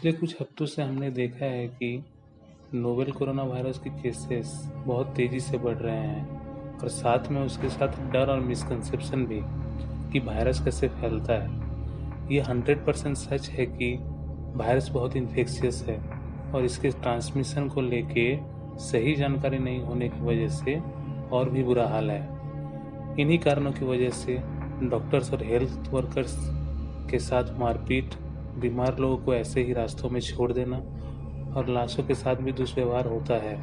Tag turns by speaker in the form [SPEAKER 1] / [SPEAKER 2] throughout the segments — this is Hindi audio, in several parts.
[SPEAKER 1] पिछले कुछ हफ्तों से हमने देखा है कि नोवेल कोरोना वायरस के केसेस बहुत तेज़ी से बढ़ रहे हैं और साथ में उसके साथ डर और मिसकंसेप्शन भी कि वायरस कैसे फैलता है। ये 100% सच है कि वायरस बहुत इन्फेक्शियस है और इसके ट्रांसमिशन को लेके सही जानकारी नहीं होने की वजह से और भी बुरा हाल है। इन्हीं कारणों की वजह से डॉक्टर्स और हेल्थ वर्कर्स के साथ मारपीट, बीमार लोगों को ऐसे ही रास्तों में छोड़ देना और लाशों के साथ भी दुष्व्यवहार होता है।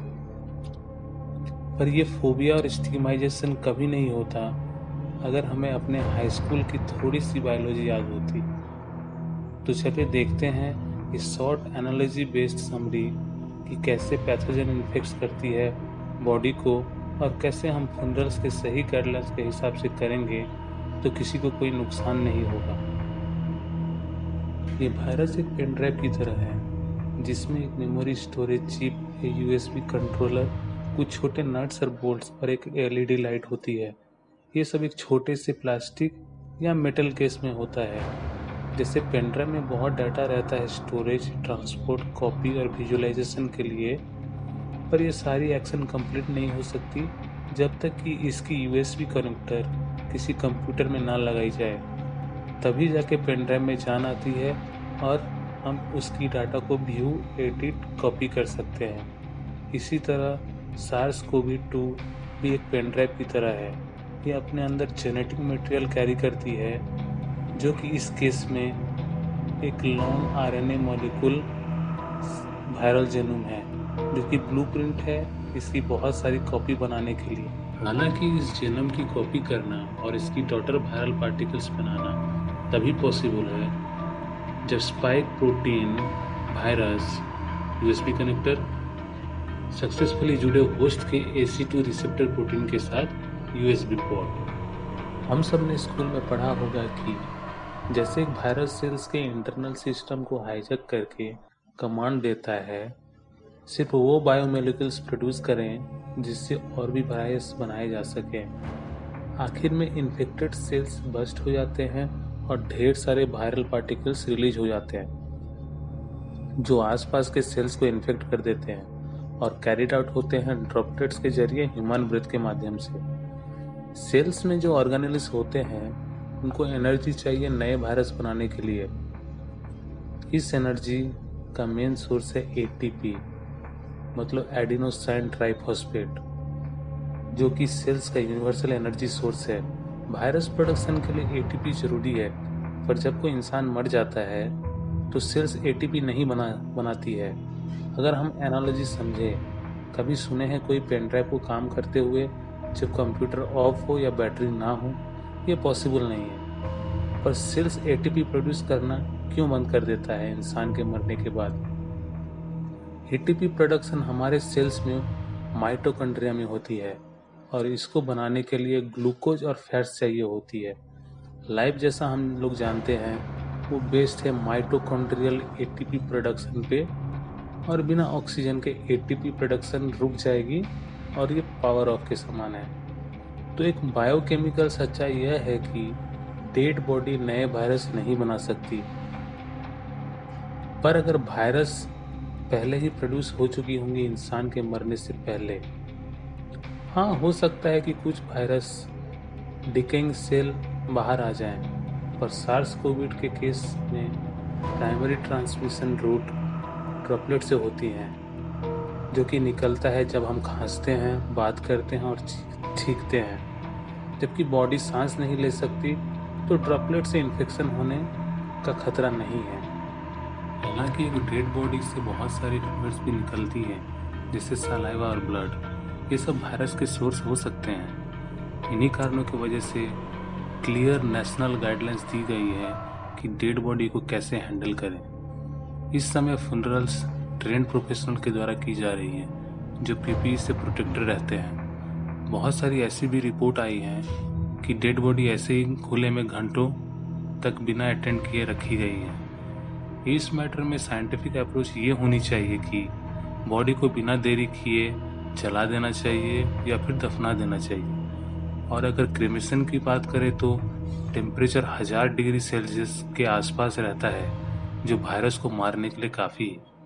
[SPEAKER 1] पर ये फोबिया और स्टिग्माइजेशन कभी नहीं होता अगर हमें अपने हाई स्कूल की थोड़ी सी बायोलॉजी याद होती। तो चलिए देखते हैं इस शॉर्ट एनालॉजी बेस्ड समरी कि कैसे पैथोजन इन्फेक्ट करती है बॉडी को और कैसे हम फनरल्स के सही गाइडलाइंस के हिसाब से करेंगे तो किसी को कोई नुकसान नहीं होगा। ये वायरस एक पेन ड्राइव की तरह है जिसमें एक memory storage chip, USB controller, कुछ छोटे नट्स और बोल्ट्स और एक एलईडी लाइट होती है। ये सब एक छोटे से प्लास्टिक या मेटल केस में होता है। जैसे पेन ड्राइव में बहुत डाटा रहता है स्टोरेज, ट्रांसपोर्ट, कॉपी और विजुअलाइजेशन के लिए, पर ये सारी एक्शन कंप्लीट नहीं हो सकती जब तक कि इसकी यूएसबी कनेक्टर किसी कंप्यूटर में ना लगाई जाए। तभी जाके पेन ड्राइव में जान आती है और हम उसकी डाटा को व्यू, एडिट, कॉपी कर सकते हैं। इसी तरह SARS-CoV-2 भी एक पेन ड्राइव की तरह है। ये अपने अंदर जेनेटिक मटेरियल कैरी करती है जो कि इस केस में एक long RNA molecule viral genome है जो कि ब्लूप्रिंट है इसकी बहुत सारी कॉपी बनाने के लिए। हालांकि इस जेनोम की कॉपी करना और इसकी डॉटर वायरल पार्टिकल्स बनाना तभी पॉसिबल है जब spike protein, virus, USB connector successfully जुड़े होस्ट के AC2 रिसेप्टर प्रोटीन के साथ यूएसबी पोर्ट। हम सब ने स्कूल में पढ़ा होगा कि जैसे एक वायरस सेल्स के इंटरनल सिस्टम को हाईजैक करके कमांड देता है, सिर्फ वो बायोमोलिक्यूल्स प्रोड्यूस करें जिससे और भी वायरस बनाए जा सके। आखिर में इन्फेक्टेड सेल्स बस्ट हो जाते हैं और ढेर सारे वायरल पार्टिकल्स रिलीज हो जाते हैं जो आसपास के सेल्स को इन्फेक्ट कर देते हैं और कैरिड आउट होते हैं ड्रॉपलेट्स के जरिए ह्यूमन ब्रेथ के माध्यम से। सेल्स में जो ऑर्गेनेल्स होते हैं उनको एनर्जी चाहिए नए वायरस बनाने के लिए। इस एनर्जी का मेन सोर्स है ATP, मतलब एडिनोसाइन ट्राइफॉस्फेट, जो कि सेल्स का यूनिवर्सल एनर्जी सोर्स है। वायरस प्रोडक्शन के लिए ATP जरूरी है, पर जब कोई इंसान मर जाता है तो सेल्स ATP नहीं बनाती है। अगर हम एनालॉजी समझें, कभी सुने हैं कोई पेन ड्राइव को काम करते हुए जब कंप्यूटर ऑफ हो या बैटरी ना हो? ये पॉसिबल नहीं है। पर सेल्स ATP प्रोड्यूस करना क्यों बंद कर देता है इंसान के मरने के बाद? ATP प्रोडक्शन हमारे सेल्स में माइटोकॉन्ड्रिया में होती है और इसको बनाने के लिए ग्लूकोज और फैट्स चाहिए होती है। लाइफ जैसा हम लोग जानते हैं वो बेस्ड है माइटोकॉन्ड्रियल ATP प्रोडक्शन पे, और बिना ऑक्सीजन के ATP प्रोडक्शन रुक जाएगी और ये पावर ऑफ के समान है। तो एक बायोकेमिकल सच्चाई यह है कि डेड बॉडी नए वायरस नहीं बना सकती, पर अगर वायरस पहले ही प्रोड्यूस हो चुकी होंगी इंसान के मरने से पहले, हाँ हो सकता है कि कुछ वायरस डिकेइंग सेल बाहर आ जाएं, पर SARS-CoV के केस में प्राइमरी ट्रांसमिशन रूट ड्रॉपलेट से होती हैं, जो कि निकलता है जब हम खांसते हैं, बात करते हैं और छींकते हैं। जबकि बॉडी सांस नहीं ले सकती तो ड्रॉपलेट से इन्फेक्शन होने का खतरा नहीं है। हालांकि एक डेड बॉडी से बहुत सारी फ्लूइड्स भी निकलती हैं जैसे सलाइवा और ब्लड। ये सब वायरस के सोर्स हो सकते हैं। इन्हीं कारणों की वजह से क्लियर नेशनल गाइडलाइंस दी गई है कि डेड बॉडी को कैसे हैंडल करें। इस समय फनरल्स ट्रेंड प्रोफेशनल के द्वारा की जा रही हैं जो PPE से प्रोटेक्टेड रहते हैं। बहुत सारी ऐसी भी रिपोर्ट आई हैं कि डेड बॉडी ऐसे ही खुले में घंटों तक बिना अटेंड किए रखी गई है। इस मैटर में साइंटिफिक अप्रोच ये होनी चाहिए कि बॉडी को बिना देरी किए जला देना चाहिए या फिर दफना देना चाहिए। और अगर क्रेमेशन की बात करें तो टेम्परेचर 1000 डिग्री सेल्सियस के आसपास रहता है जो वायरस को मारने के लिए काफ़ी है।